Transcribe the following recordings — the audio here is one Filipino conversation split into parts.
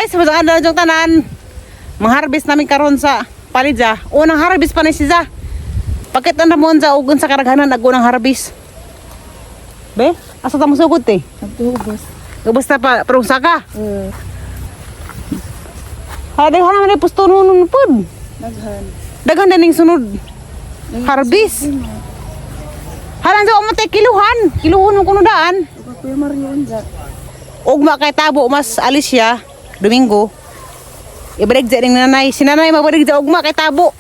guys, masang ada yung tanan. Mangharvest namin karon sa palidja. Unang harvest pa ni siya. Pakit na mo sa ugon sa karaghanan nag-unang harvest. Be, asa ta mo sugod te? Nagtubos. Ubos ta pa perung saka. Hadi hana man pusto nun pud. Daghan. Daghan na ning sunod. Harvest. Halan sa umatay kiluhan. Kiluhon mo kuno daan. Kuya Mario unja. Ugma kay tabo mas alis siya Domingo. Ibalik sa ning nanay. Si nanay mabalik sa ugma kay tabo.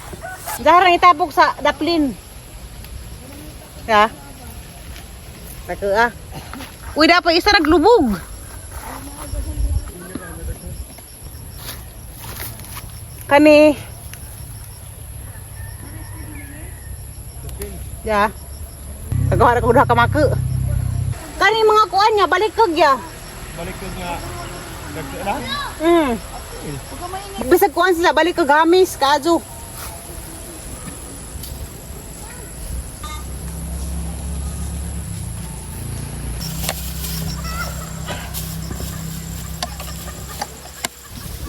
Jarang itabok sa daplin. Ya. Tako ah. Uy dapat isa naglubog. Kani. Ya. Kagawa ko udah ka make. Kani mga kuan niya balik kag ya. Balik ka nga. Dagsa na? Bisag kuan sila balik kag gamis kaadyo.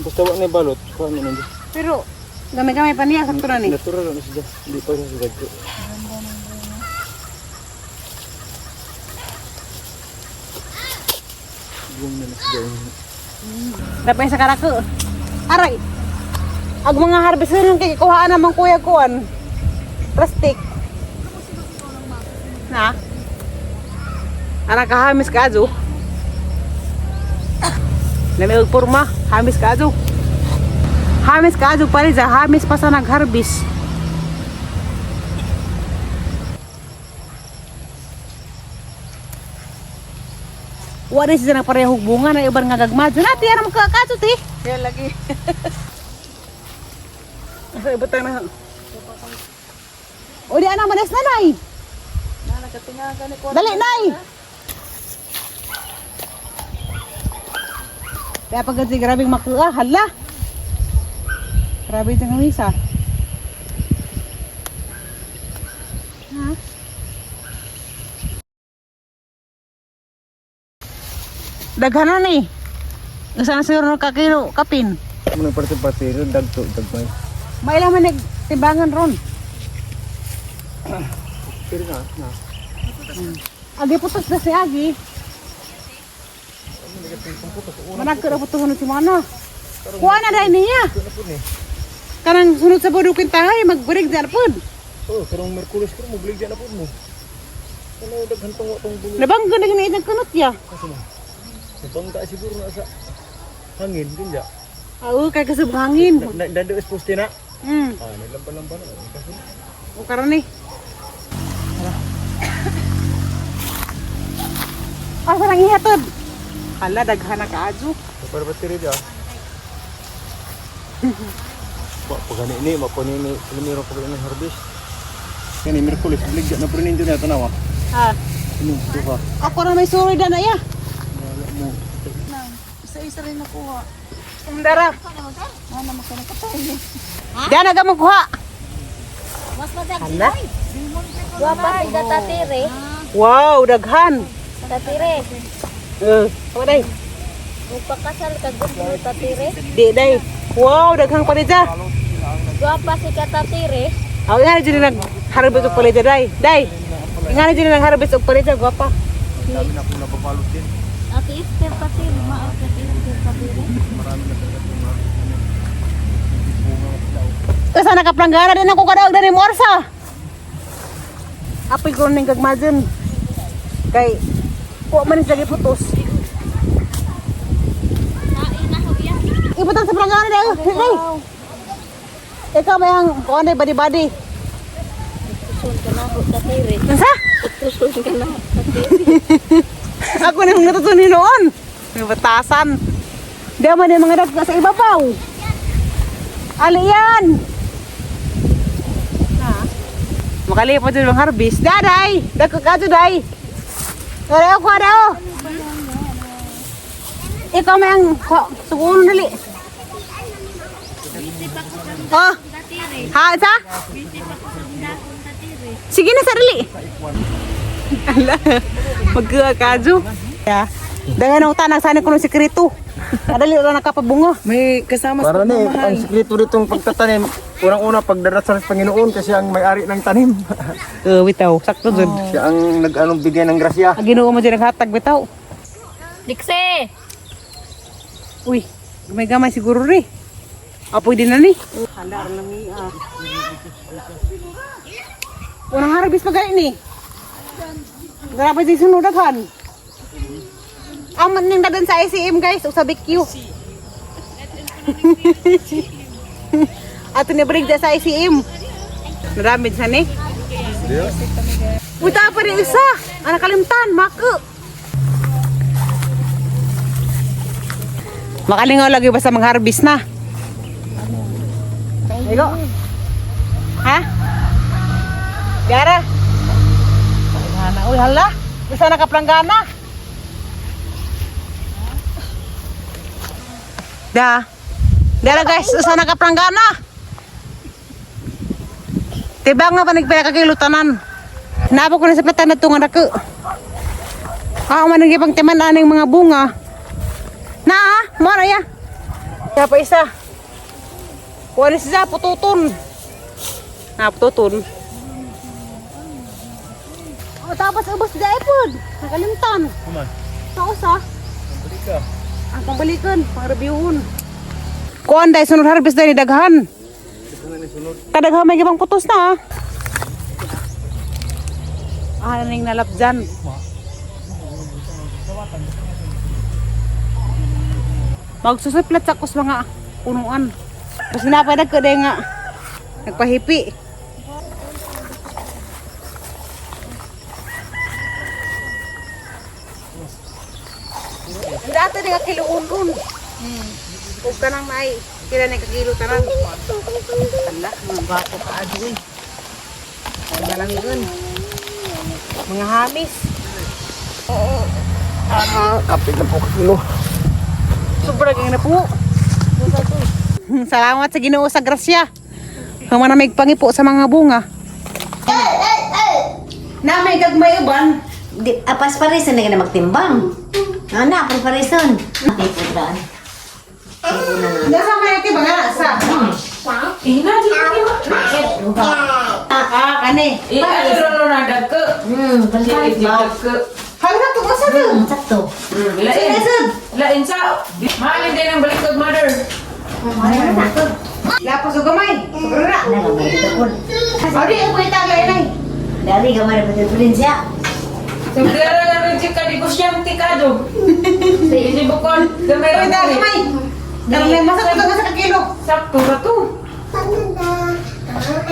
Basta wala na balot. Kuha mo nandiyo. Pero gamay-gamay pa niya sakto na ni. Natural na siya. Hindi pa siya dagsa. Buong na siya. Dapat sa karako. Aray. Ag mga harvester kay kuhaan namang kuya kuan. Plastic. Na. Anak kahamis kaadyo. Namiog porma, hamis kaadyo. Hamis kaadyo pare sa hamis pa sa nag-harvest. Wala siya ng parehong bunga na ibang nga gagmadyo. Nati, ano magkakadyo, ti? Kaya lagi. Asa ibutang na. O di ana manas nanay. Nakatingagan ni Dali, nay. Kaya pag kasi grabing makuha, hala. Grabe itong kamisa. Ha? Daghanan ni. Saan siguro kakilo kapin? Muna parte-parte rin. Dagto. Dagmay. Mailang man nagtibangan ron. Pero na. Agi putos na si Agi. Managka na putos si Mana. Kuha na dahil niya. Kanang sunod sa budukin tahay, magburig dyan po. Oh, karong Merkulis ko mo bligyan na po mo. Ano daghan tong watong bulo. Nabangga na ginaid ng kanot ya. Kasi mo. Nabangga siguro na sa hangin kinja. Oo, kay kasab hangin. Dando exposed na. Hmm, Nilampa-lampa na. Kasi o karon ni. Asa nang ihatod? Hala, daghan na kaadyo. para bateri dia. Pak pagani ini maponi ni lumiro pag ini harvest. Kani Merkulis bligyan na prin niya tanawa. Ha, Ini to ha. ako na may suri na ya. Wala mo. Isa-isa rin nakuha. Umdara. Ano makanakatay ni. Diyan na gamang kuha. Mas madag. Hala. Guwapa si Tatire. Wow, daghan. Tatire. Paday. Magpakasal ka gusto ni Tatire. Di day. Wow, daghang palidja. Guwapa si Tatire. Aw nga dili nag harvest og palidja day. Day. Nga dili nag harvest og palidja gwapa. Dami na po napabalot din. Ate Esther Tatire. Maa Ate Esther Tatire. Marami na talaga bunga. Kasi nakaplanggara din ako kadaog dari mo orsa. Apoy ko ning gagmazen. Kay ko man lagi putos. Ibutan sa planggara daw. Hey. Ikaw may ang kuan day badi-badi. Tusun ka na ho Tatire. Nasa? Tusun ka na Tatire. Ako nang natutunin noon. May batasan. Di man yung mga dagka sa ibabaw. Ali yan. Makalipot din ng harvest. Daday! Dagko ka day! Dali ako daw! Ikaw may ang suguno dali. Oh! Ha, sa? Sige na sa dali. Ala, magkakadyo. Yeah. Dengan ang tanang sana ko ng sekreto. Kadali lang nakapabunga. May kasama Para ni, pagmamahal. ang sikreto ditong pagtatanim, unang-una pagdarasal sa Panginoon kasi ang may-ari ng tanim. Bitaw, sakto dun. Siya ang nag-anong bigay ng grasya. Ang ginoo mo dyan naghatag, bitaw. Diksi! Uy, gamay-gamay siguro rin. Pwede na ni. Handar lang ni. Unang harabis pa gani ni. Grabe din sunodaghan. Aman ning dadan sa ICM guys, o sa BQ. Ato ni break sa ICM. Naramid sa ni. Uta pa rin isa. Anak kalimtan, maka. Makalingaw lagi basta mag-harvest na. Ego. Ha? Gara. Planggana. Uy, hala. Bisa na ka planggana. Dara guys, usa na ka planggana. Tiba nga pa nagpinakakilutanan. Nabo ko na sa platan na tunga dako. Man nagipang timan aning mga bunga. Mo na ya. Kaya pa isa. Kuha na siya, pututon. Pututon. Tapos ubos di iPod. Nakalimtan. Kuman, Sa usa. balik ka. Ang pambalikan, pang-reviewon. Kuha dahil sunod harvest dahil ni daghan. Kadaghan may gibang putos na. Naning nalap dyan. Magsusuplat sa kus mga punuan. Tapos napadag ko dahil nga nagpahipi. Dati di ka kiluun-un. Huwag ka nang may kila na kakilo ka nang. Ala, mga bato ka adoy. Wala lang yun. Mga hamis. Kapit na po kakilo. Sobrang na po. Salamat sa Ginoo sa grasya. Humana may pangipo sa mga bunga. Na may gagmay uban. Di, apas parisan na ka na magtimbang. Ana, apas parisan. Ay, pudaan. Nasa may ati baga sa. Kani. Palitan ba? Hanggang to sa Sakto. Lain sa. Mahalin din ang balikod, mother. Lapos o gamay. Siguro na. Ana, gamay dito po. Adi, ako itagay na. Dari gamay na patuturin siya. Sigara nga rin si Kadibos siyang tikado. Sa isibukon. Gamay Ako rin itagay gamay. Karang may masak ko sa kakilo. Sakto na to.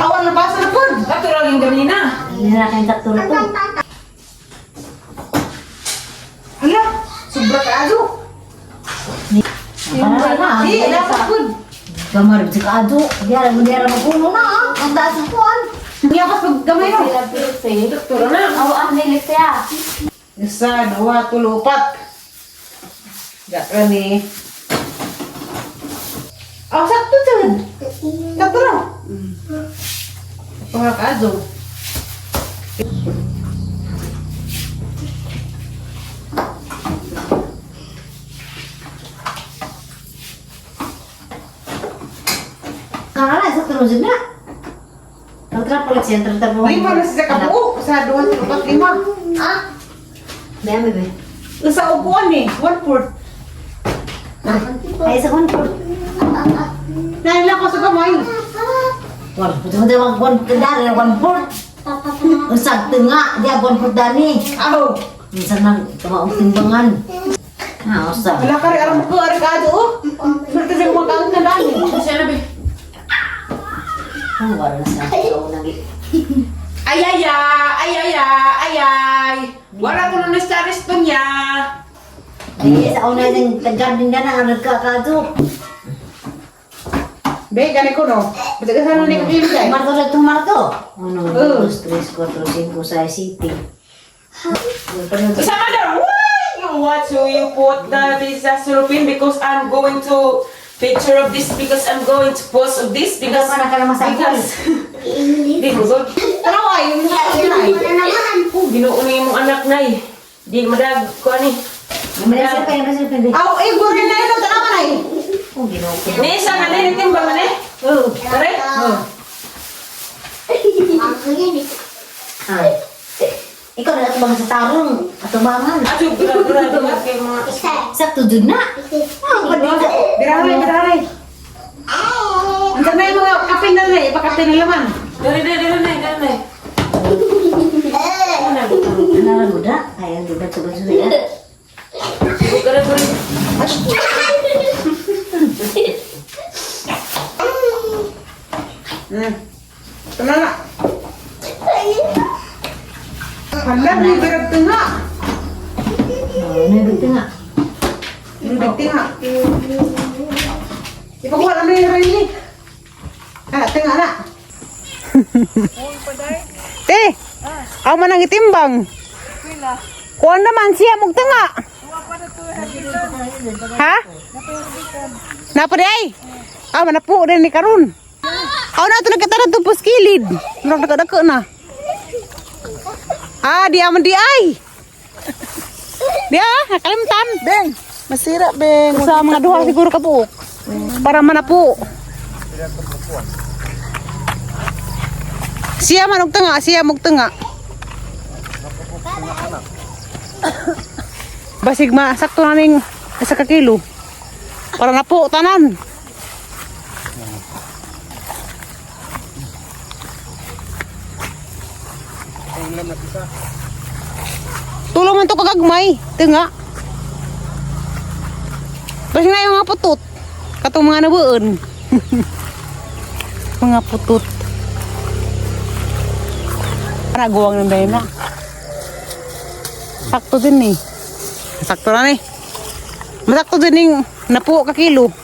Awan na basa na po. Kato lang yung ganina. Hindi na kayong sakto na to. Hala, sobra ka ado. Para na. Di, lapos po. Gamay rin si Kaado. Diara magulo na ah. Ang taas ng puan. Niyapos pag gamay no. Sakto na. Awa, nilis siya. Isa, dua, tulo, upat. Gak ni. Sakto dyan. Sakto lang. Pangak ado. Karena sakto na dyan na. Nagtrapalit siya, nagtrapalit. Lima na siya kabuo. Sa dua, tulo, upat, lima. Dami ba? Sa upuan eh. 1/4. Ay, sa konport. Naila ko sa gamay. Wala, puto-puto yung konport dari, konport. Ang sakto nga, di ang konport dani. Aho. Minsan nang tumaong timbangan. Usa. Wala ka rin alam ko. Ari ka ado oh. Swerte siya kumakaot na dami. Siya na ba? Ang wala na sa ikaw nang Ayaya! Ayaya! Ayay! Wala ko na sa resto niya. Di, sa una yung tag-garden na ang nagkakado. Be, gani ko no. Basta ka sana ni kakilo dahil. Marto na itong marto. 1, 2, 3, 4, 5, 6, 7. Sa mother, why you want to you put the disastrofin because I'm going to picture of this because I'm going to post of this because Ikaw pa na ka naman sa di ko good. Pero ay, yung mga inay. Ginuuni mong anak nay. Di madag ko ani. Yang berhasil pwede. Aw, gurin na ito. Tanaman ay. Oh, ginawa ko. Ini sa kanil timbang man eh. Oh. Pare? Ay. Ikaw na atubang sa tarong. Atubangan. Aduh, berat kayak mga... Sakto dun na. Ah, padito. Biraray. Ang tanay mga kapin na rin. Ipakapin na laman. Dari. Ano na? Ay, ang diba-tuba suya. Gara guri. Tana na. Hala, may birag tinga. Oh, nabigti nga. Birag tinga. Ipakuha namin yung rin ni. Tinga na. Te, ako man ang itimbang. Kuha naman siya mong tinga. Ha? Napa di ay? Manapu din ni Karun. Ako na ito nagkataran ito puskilid. Nagdaka na. Di aman di ay. Dia, nakalimtan. Beng, masira beng. Sa mga duha siguro ka po. Para manapu. Siya man og tanga, siya mog tanga. Basig sakto na ning isa ka kilo. Para napo tanan. Tulong man to kagagmay, tinga. Basig na yung mga putot. Katong mga nabuon. Mga putot. Naguwang ng dahil na. Sakto din eh. Sakto na eh. Masakto din yung napuo ka kilo.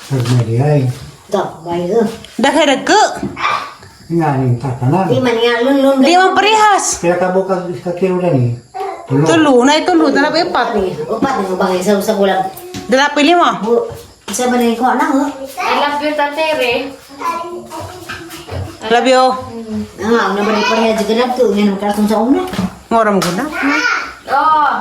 Nagmali ay. Ito, bayo. Dagdag ka. Nga rin tatanan. Di man nga lun. Di man parehas. Kaya kabo ka kilo na ni. Tulo, na itulo. Dala pa ipat. Upat yung bagay sa gulang. Dala pa 5. Isa ba na ko na ho? I love you, Tatere. Love you. Nga, una ba ni pareha juga na to. Ngayon magkaratong sa una. Ngoram ko na. Oh,